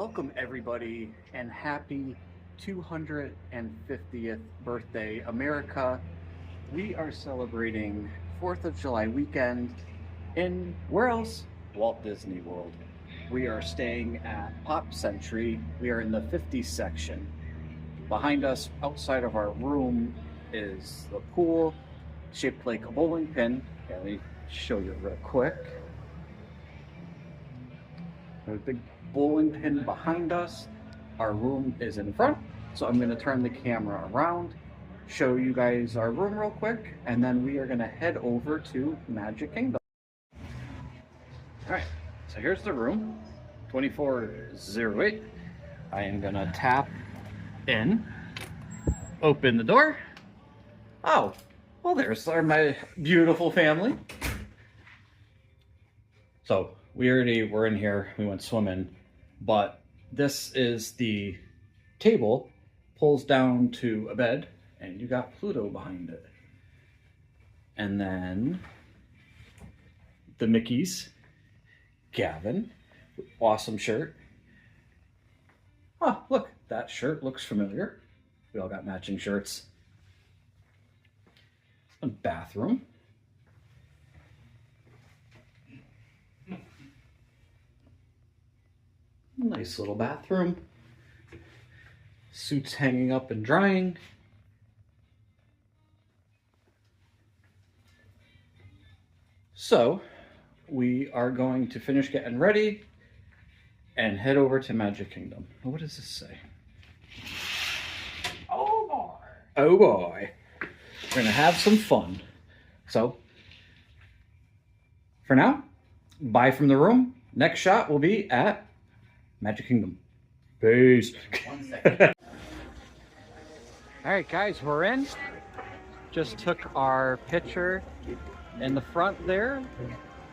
Welcome everybody and happy 250th birthday, America. We are celebrating 4th of July weekend in, where else? Walt Disney World. We are staying at Pop Century. We are in the 50 section. Behind us, outside of our room, is the pool shaped like a bowling pin. Let me show you real quick. There's a big bowling pin behind us. Our room is in front, so I'm going to turn the camera around, show you guys our room real quick, and then we are going to head over to Magic Kingdom. Alright, so here's the room, 2408. I am going to tap in, open the door. Oh, well, there's my beautiful family. So we already were in here, we went swimming, but this is the table, pulls down to a bed, and you got Pluto behind it. And then the Mickeys, Gavin, awesome shirt. Oh, look, that shirt looks familiar. We all got matching shirts. A bathroom. Nice little bathroom. Suits hanging up and drying. So, we are going to finish getting ready and head over to Magic Kingdom. What does this say? Oh boy. Oh boy. We're gonna have some fun. So, for now, bye from the room. Next shot will be at Magic Kingdom. Peace. 1 second. All right, guys, we're in. Just took our picture in the front there.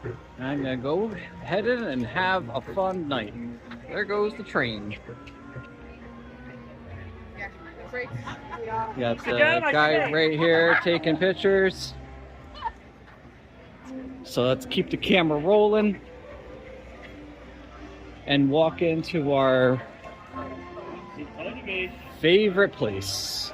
And I'm gonna go head in and have a fun night. There goes the train. Got the guy right here taking pictures. So let's keep the camera rolling and walk into our favorite place.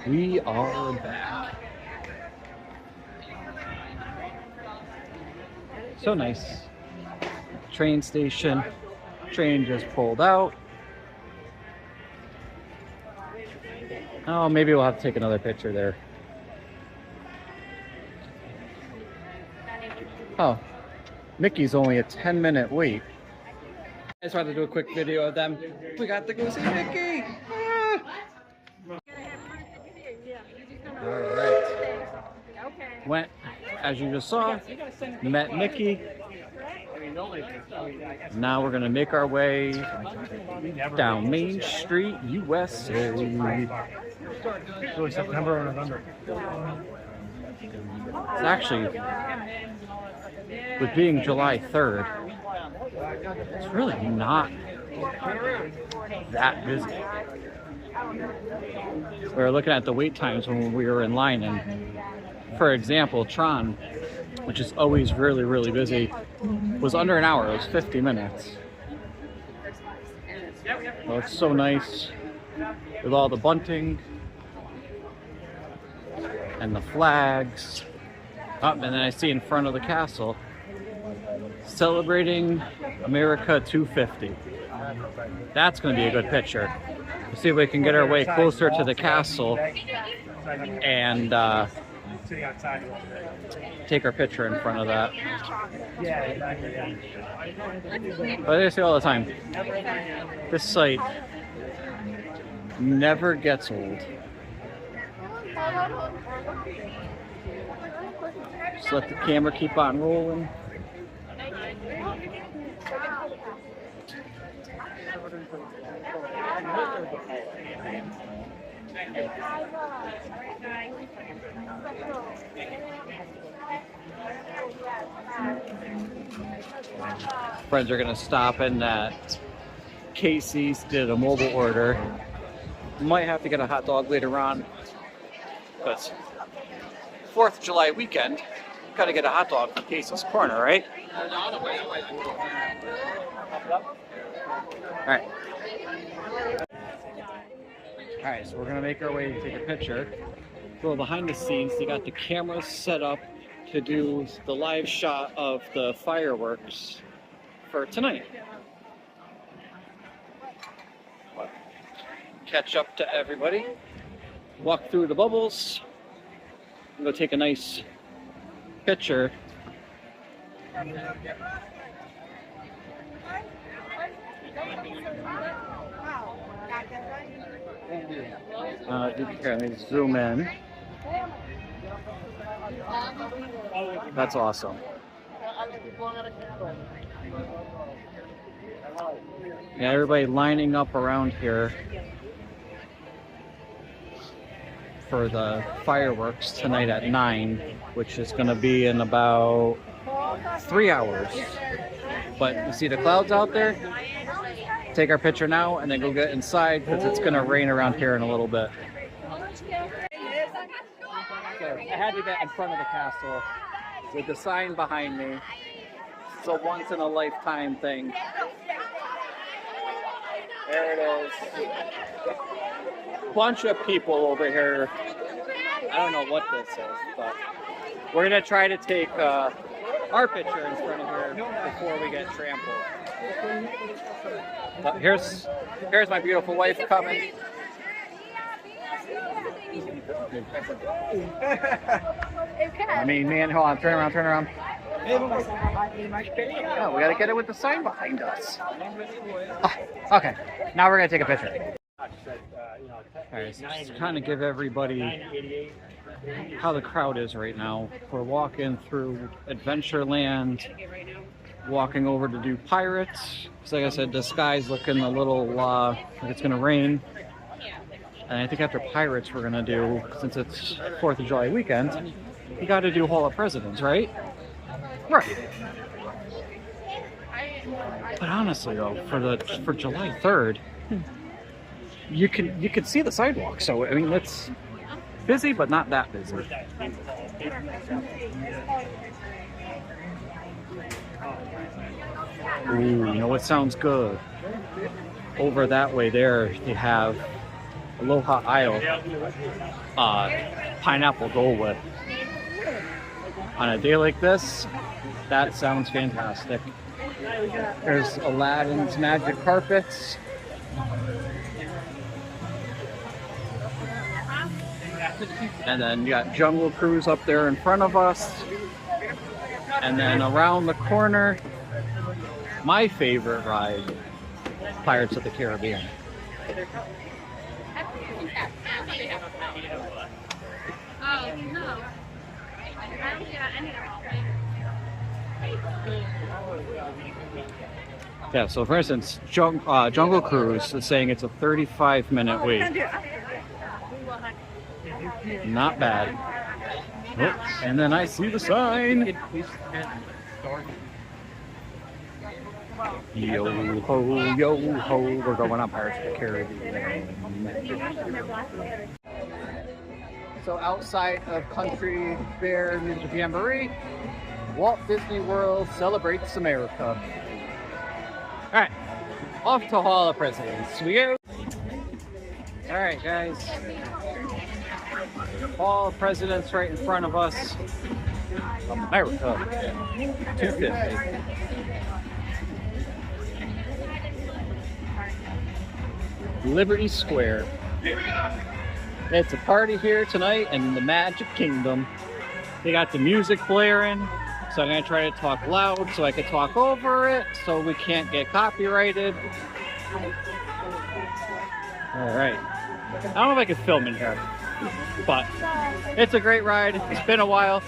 We are back. So nice. Train station. Train just pulled out. Oh, maybe we'll have to take another picture there. Oh, Mickey's only a 10-minute wait. I just wanted to do a quick video of them. We got to go see Mickey! Ah! Alright. Went, as you just saw, met Mickey. Now we're going to make our way down Main Street, USA. September or November. It's actually, with being July 3rd, it's really not that busy. We were looking at the wait times when we were in line, and for example, Tron, which is always really, really busy, was under an hour. It was 50 minutes. Well, it's so nice with all the bunting and the flags. Oh, and then I see in front of the castle, celebrating America 250. That's going to be a good picture. Let's see if we can get our way closer to the castle and take our picture in front of that. But I say all the time, this site never gets old. Just let the camera keep on rolling. Friends are gonna stop in at Casey's, did a mobile order. Might have to get a hot dog later on, because 4th of July weekend, gotta get a hot dog from Casey's Corner, right? Alright. Alright, so we're gonna make our way to take a picture. Go behind the scenes, they got the cameras set up to do the live shot of the fireworks for tonight. Catch up to everybody, walk through the bubbles, and go take a nice picture. Here, let me zoom in. That's awesome. Yeah, everybody lining up around here for the fireworks tonight at 9, which is going to be in about 3 hours. But you see the clouds out there? Take our picture now and then go get inside, because it's going to rain around here in a little bit. So I had to get in front of the castle with the sign behind me. It's a once in a lifetime thing. There it is. Bunch of people over here. I don't know what this is, but we're gonna try to take our picture in front of her before we get trampled. But here's my beautiful wife coming. I mean, man, hold on, turn around. Oh, we gotta get it with the sign behind us. Oh, okay, now we're gonna take a picture. Alright, so just to kind of give everybody how the crowd is right now. We're walking through Adventureland, walking over to do Pirates. So like I said, the sky's looking a little like it's gonna rain. And I think after Pirates we're gonna do, since it's 4th of July weekend, you gotta do Hall of Presidents, right? Right. But honestly though, for July 3rd, you can see the sidewalk. So I mean, it's busy, but not that busy. Ooh, you know what sounds good? Over that way there, they have Aloha Isle pineapple Dole Whip. On a day like this, that sounds fantastic. There's Aladdin's Magic Carpets. And then you got Jungle Cruise up there in front of us. And then around the corner, my favorite ride, Pirates of the Caribbean. Yeah, so for instance, Jungle Cruise is saying it's a 35-minute wait. Not bad. Oh, and then I see the sign. Yo ho, yo ho, we're going on Pirates of the Caribbean. So outside of Country Fair Music Jamboree, Walt Disney World celebrates America. Alright, off to Hall of Presidents. We go. Alright guys, Hall of Presidents right in front of us. America, 250. Liberty Square. It's a party here tonight in the Magic Kingdom. They got the music blaring, so I'm gonna try to talk loud so I can talk over it so we can't get copyrighted. Alright. I don't know if I can film in here, but it's a great ride. It's been a while.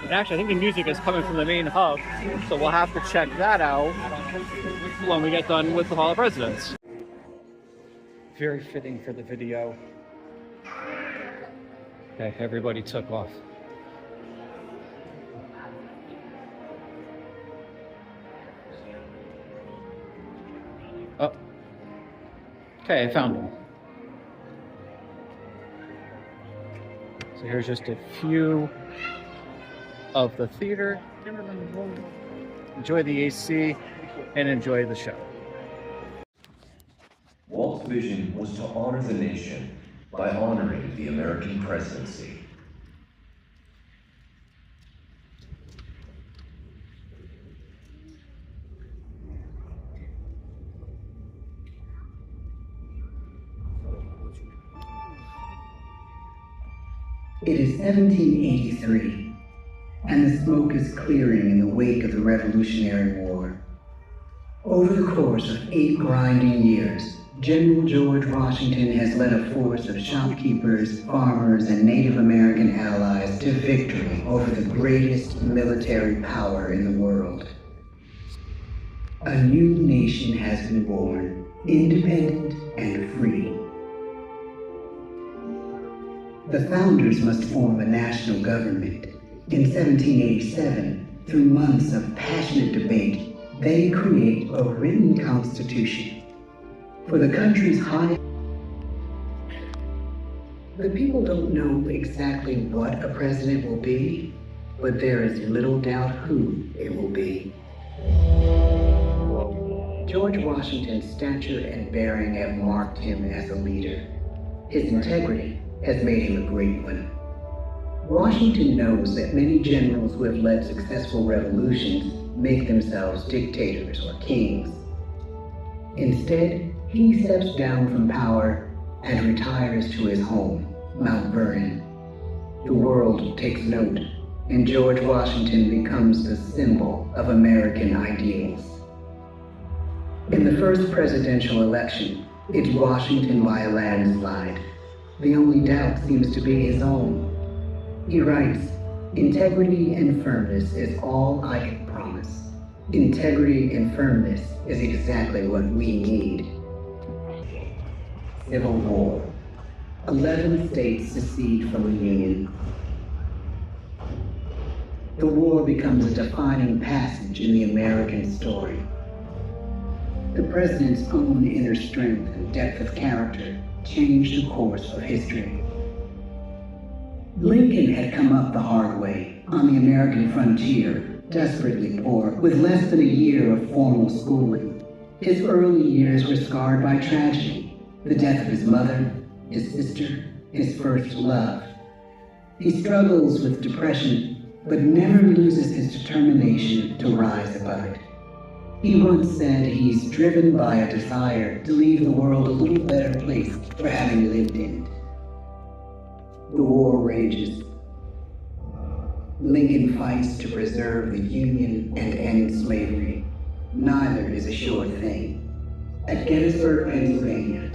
And actually, I think the music is coming from the main hub, so we'll have to check that out when we get done with the Hall of Presidents. Very fitting for the video. Okay, everybody took off. Oh. Okay, I found him. So here's just a few of the theater. Enjoy the AC and enjoy the show. Walt's vision was to honor the nation by honoring the American presidency. It is 1783, and the smoke is clearing in the wake of the Revolutionary War. Over the course of 8 grinding years, General George Washington has led a force of shopkeepers, farmers, and Native American allies to victory over the greatest military power in the world. A new nation has been born, independent and free. The founders must form a national government. In 1787, through months of passionate debate, they create a written constitution. For the country's high... The people don't know exactly what a president will be, but there is little doubt who it will be. George Washington's stature and bearing have marked him as a leader. His integrity has made him a great one. Washington knows that many generals who have led successful revolutions make themselves dictators or kings. Instead, he steps down from power and retires to his home, Mount Vernon. The world takes note, and George Washington becomes the symbol of American ideals. In the first presidential election, it's Washington by a landslide. The only doubt seems to be his own. He writes, "Integrity and firmness is all I can promise. Integrity and firmness is exactly what we need." Civil War. 11 states secede from the Union. The war becomes a defining passage in the American story. The president's own inner strength and depth of character changed the course of history. Lincoln had come up the hard way on the American frontier, desperately poor, with less than a year of formal schooling. His early years were scarred by tragedy, the death of his mother, his sister, his first love. He struggles with depression, but never loses his determination to rise above it. He once said he's driven by a desire to leave the world a little better place for having lived in it. The war rages. Lincoln fights to preserve the Union and end slavery. Neither is a sure thing. At Gettysburg, Pennsylvania.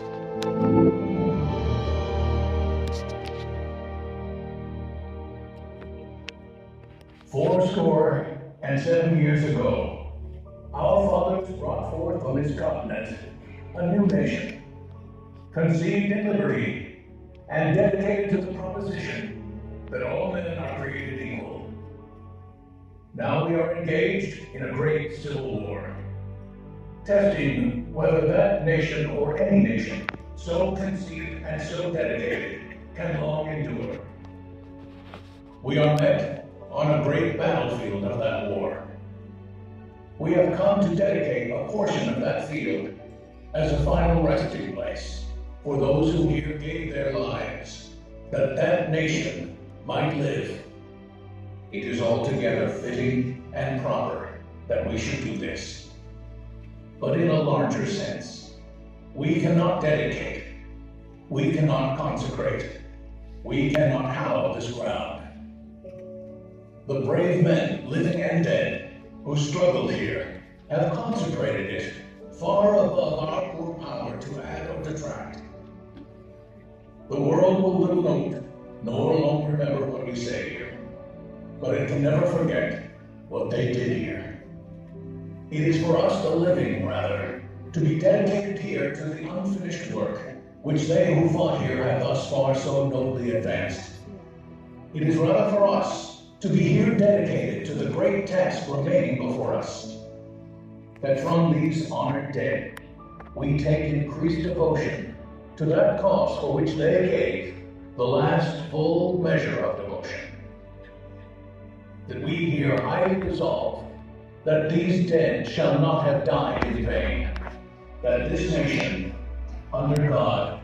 Fourscore and 7 years ago, our fathers brought forth on this continent a new nation, conceived in liberty and dedicated to the proposition that all men are created equal. Now we are engaged in a great civil war, testing whether that nation or any nation so conceived and so dedicated can long endure. We are met on a great battlefield of that war. We have come to dedicate a portion of that field as a final resting place for those who here gave their lives, that that nation might live. It is altogether fitting and proper that we should do this. But in a larger sense, we cannot dedicate, we cannot consecrate, we cannot hallow this ground. The brave men, living and dead, who struggled here, have consecrated it far above our poor power to add or detract. The world will little note, nor long remember what we say here, but it can never forget what they did here. It is for us, the living, rather, to be dedicated here to the unfinished work which they who fought here have thus far so nobly advanced. It is rather for us to be here dedicated to the great task remaining before us, that from these honored dead we take increased devotion to that cause for which they gave the last full measure of devotion. That we here highly resolve that these dead shall not have died in vain, that this nation, under God,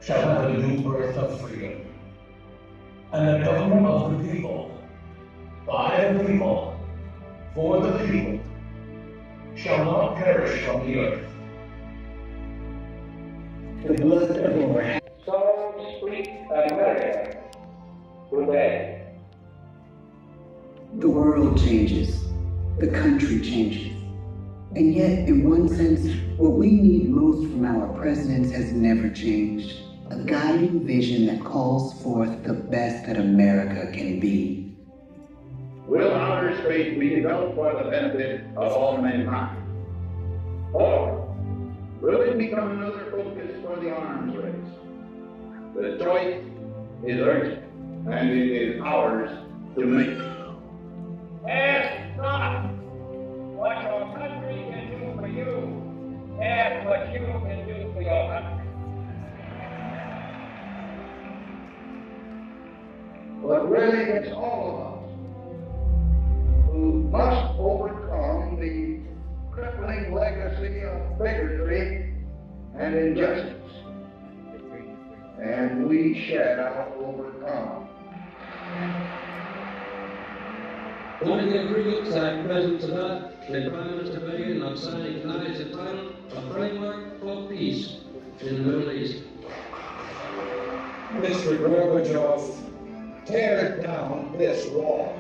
shall have a new birth of freedom, and the government of the people, by the people, for the people, shall not perish from the earth. The blood of over So speak America today. the world changes, the country changes. And yet, in one sense, what we need most from our presidents has never changed. A guiding vision that calls forth the best that America can be. Will outer space be developed for the benefit of all mankind? Or will it become another focus for the arms race? The choice is urgent, and it is ours to make. Ask not what your country can do for you. Ask what you can do for your country. But really, it's all of us who must overcome the crippling legacy of bigotry and injustice. And we shall overcome. Joining the agreements I present tonight, the Prime Minister Reagan on signing tonight is entitled A Framework for Peace in the Middle East. Mr. Gorbachev, tear down this wall.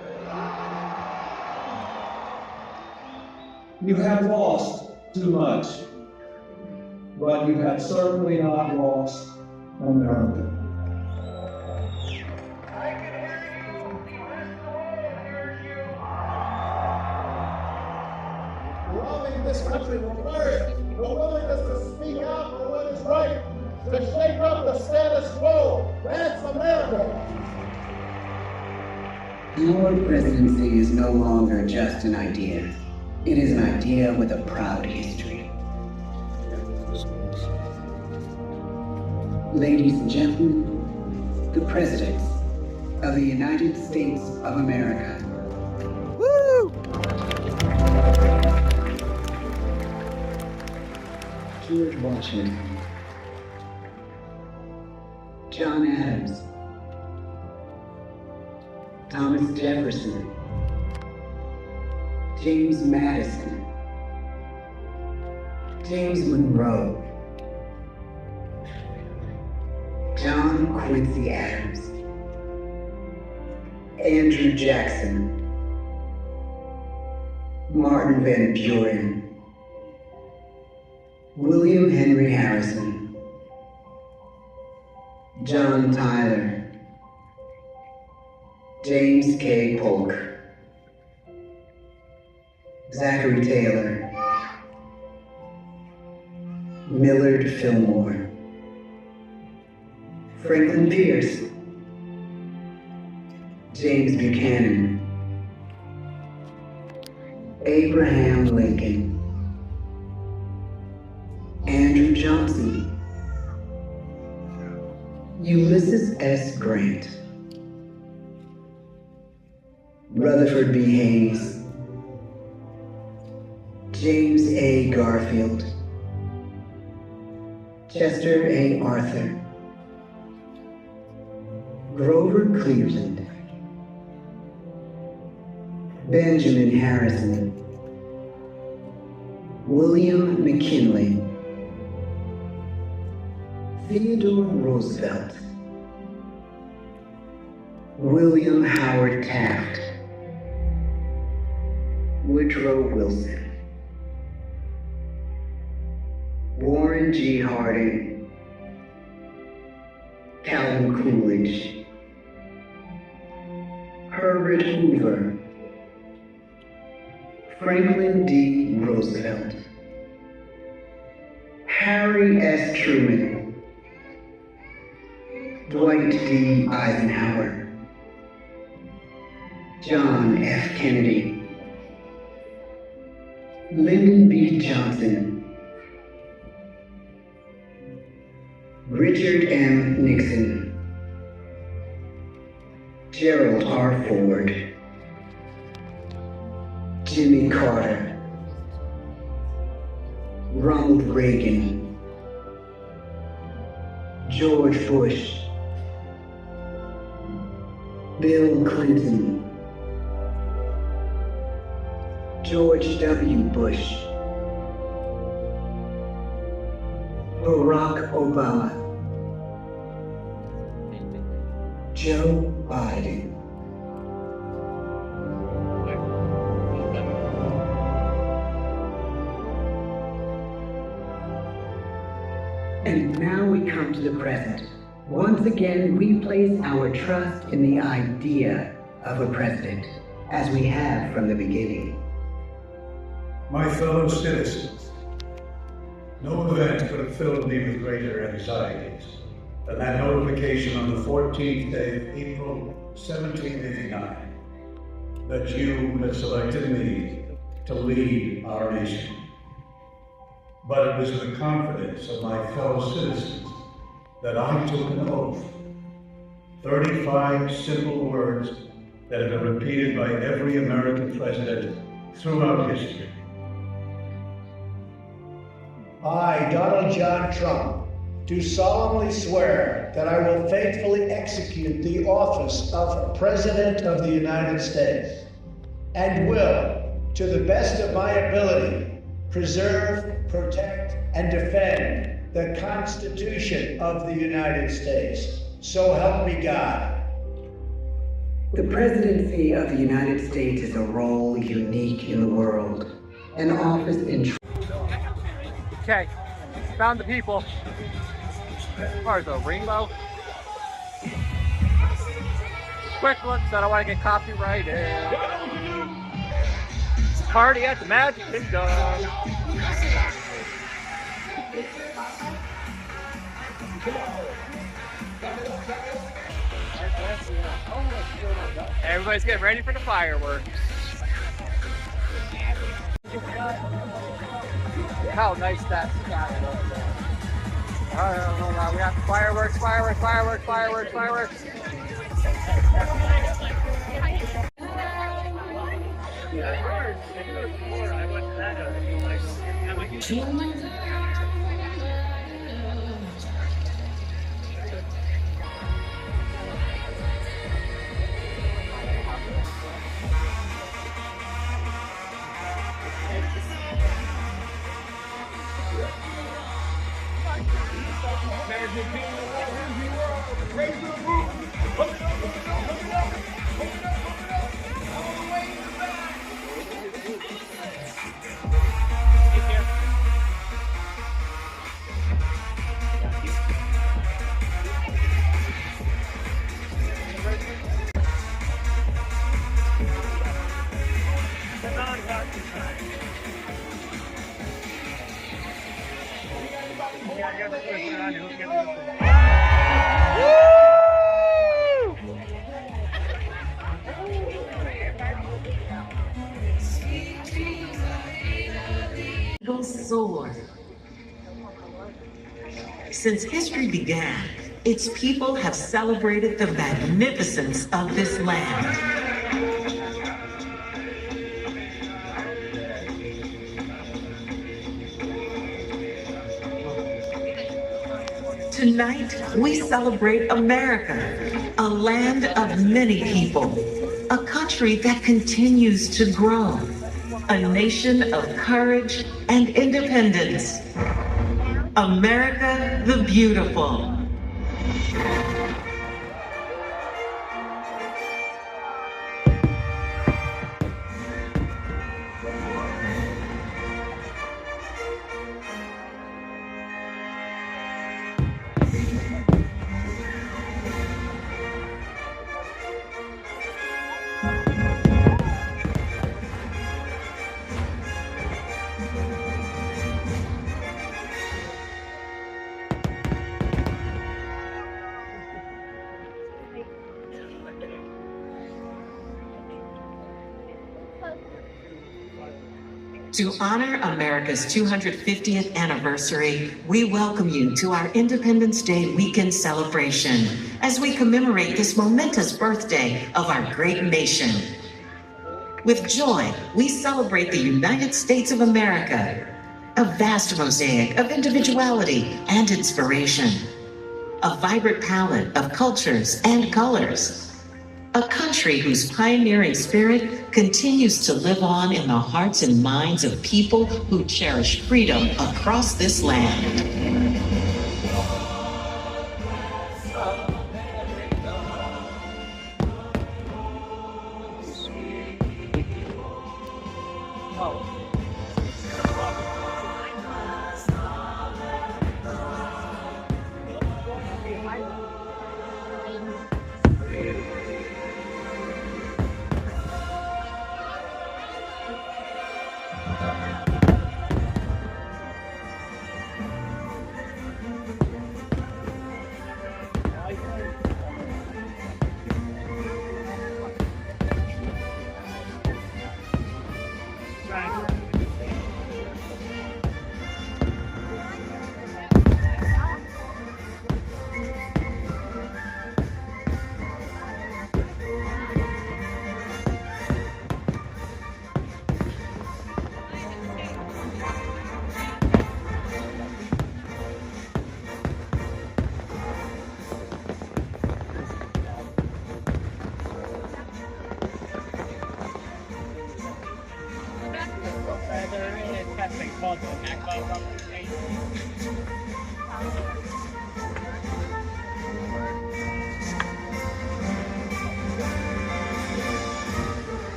You have lost too much, but you have certainly not lost America. I can hear you. The rest of the world hears you. Loving this country will flourish. The willingness to speak out for what is right, to shake up the status quo. That's America. Our presidency is no longer just an idea. It is an idea with a proud history. Ladies and gentlemen, the presidents of the United States of America. Woo! George Washington, John Adams, Thomas Jefferson, James Madison, James Monroe, John Quincy Adams, Andrew Jackson, Martin Van Buren, William Henry Harrison, John Tyler, James K. Polk, Zachary Taylor, Millard Fillmore, Franklin Pierce, James Buchanan, Abraham Lincoln, Andrew Johnson, Ulysses S. Grant, Rutherford B. Hayes, James A. Garfield, Chester A. Arthur, Grover Cleveland, Benjamin Harrison, William McKinley, Theodore Roosevelt, William Howard Taft, Woodrow Wilson, Warren G. Harding, Calvin Coolidge, Herbert Hoover, Franklin D. Roosevelt, Harry S. Truman, Dwight D. Eisenhower, John F. Kennedy, Lyndon B. Johnson, Richard M. Nixon, Gerald R. Ford, Jimmy Carter, Ronald Reagan, George Bush, Bill Clinton, George W. Bush, Barack Obama, Joe Biden. And now we come to the present. Once again, we place our trust in the idea of a president, as we have from the beginning. My fellow citizens, no event could have filled me with greater anxieties than that notification on the 14th day of April 1789 that you had selected me to lead our nation. But it was with the confidence of my fellow citizens that I took an oath. 35 simple words that have been repeated by every American president throughout history. I, Donald John Trump, do solemnly swear that I will faithfully execute the office of President of the United States and will, to the best of my ability, preserve, protect, and defend the Constitution of the United States. So help me God. The presidency of the United States is a role unique in the world, an office in. Okay, found the people. As far as the rainbow. Quick look, so I don't want to get copyrighted. Party at the Magic Kingdom. Everybody's getting ready for the fireworks. How nice that sky is up there. Alright, hold on. We got fireworks, fireworks, fireworks, fireworks, fireworks. Soar. Since history began, its people have celebrated the magnificence of this land. Tonight, we celebrate America, a land of many people, a country that continues to grow, a nation of courage and independence. America the Beautiful. To honor America's 250th anniversary, we welcome you to our Independence Day weekend celebration as we commemorate this momentous birthday of our great nation. With joy, we celebrate the United States of America, a vast mosaic of individuality and inspiration, a vibrant palette of cultures and colors, a country whose pioneering spirit continues to live on in the hearts and minds of people who cherish freedom across this land.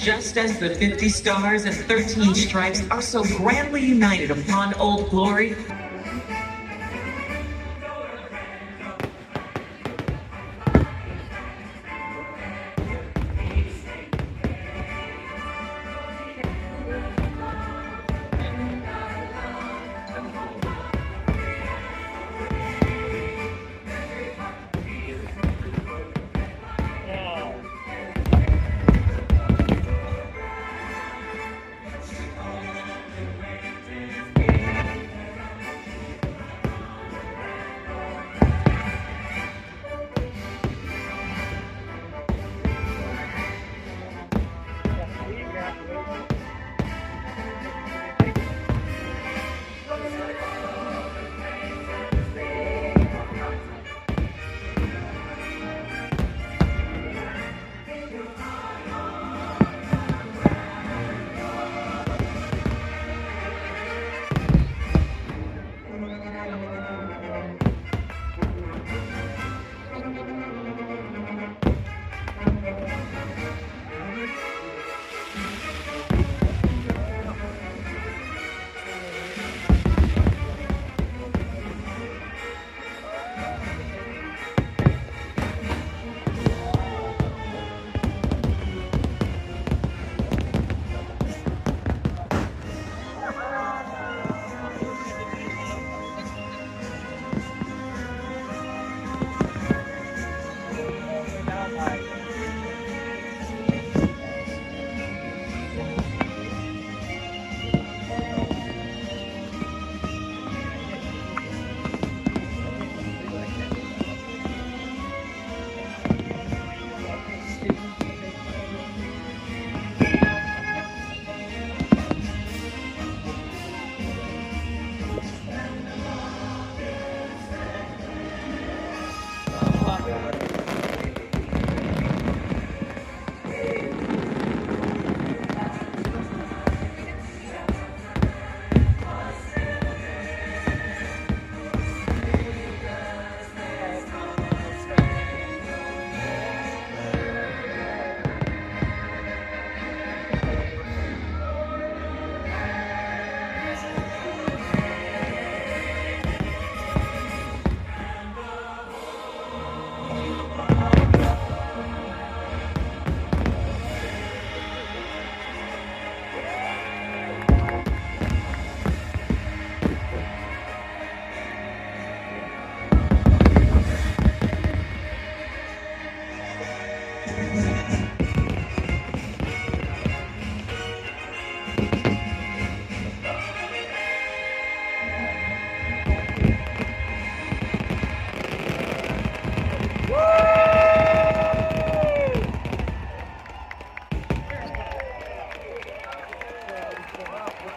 Just as the 50 stars and 13 stripes are so grandly united upon Old Glory,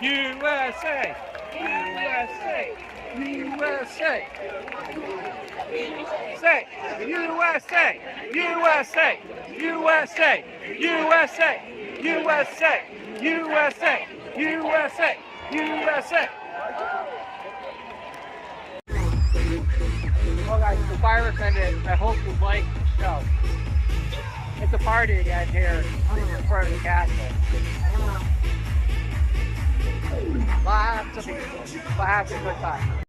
USA! USA! USA! Say USA! USA! USA! USA! USA! USA! USA! USA! Well guys, it's the fire attendant. I hope you like the show. It's a party again here in front of the castle. Lots of people. Lots of good time.